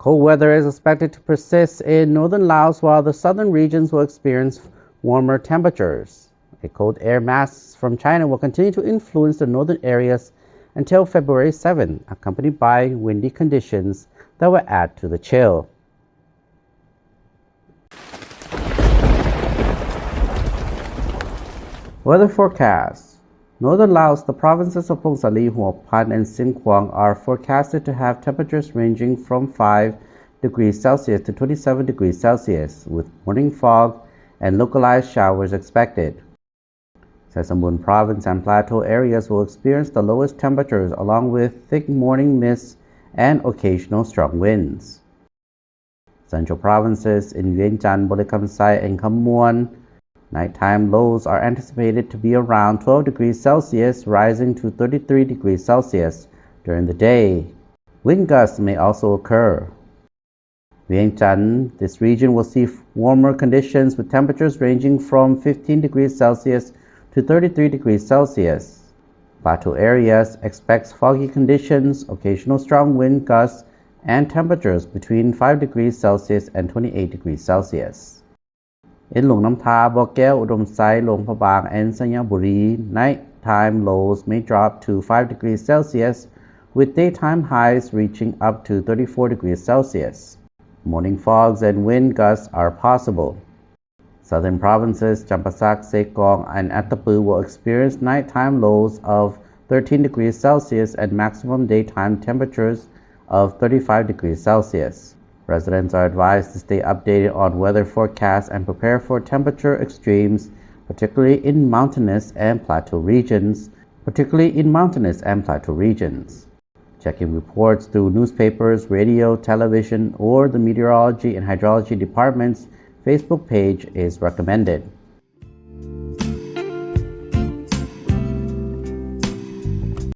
Cold weather is expected to persist in northern Laos while the southern regions will experience warmer temperatures. A cold air mass from China will continue to influence the northern areas until February 7, accompanied by windy conditions that will add to the chill. Weather forecast. Northern Laos, the provinces of Phong Saly, Hua Phan, and Sin Quang are forecasted to have temperatures ranging from 5 degrees Celsius to 27 degrees Celsius, with morning fog and localized showers expected. Sesambun Province and plateau areas will experience the lowest temperatures along with thick morning mists and occasional strong winds. Central provinces in Vientiane, Bole-Kham-Sai, and Kham Muon, nighttime lows are anticipated to be around 12 degrees Celsius, rising to 33 degrees Celsius during the day. Wind gusts may also occur. Vientiane, this region will see warmer conditions with temperatures ranging from 15 degrees Celsius to 33 degrees Celsius. Plateau areas expect foggy conditions, occasional strong wind gusts, and temperatures between 5 degrees Celsius and 28 degrees Celsius. In Luang Nam Tha, Bo Kaeo, Udom Sai, Luang Prabang, and Sanya Buri, nighttime lows may drop to 5 degrees Celsius, with daytime highs reaching up to 34 degrees Celsius. Morning fogs and wind gusts are possible. Southern provinces Champasak, Sekong, and Attapeu will experience nighttime lows of 13 degrees Celsius and maximum daytime temperatures of 35 degrees Celsius. Residents are advised to stay updated on weather forecasts and prepare for temperature extremes, particularly in mountainous and plateau regions. Checking reports through newspapers, radio, television, or the Meteorology and Hydrology Department's Facebook page is recommended.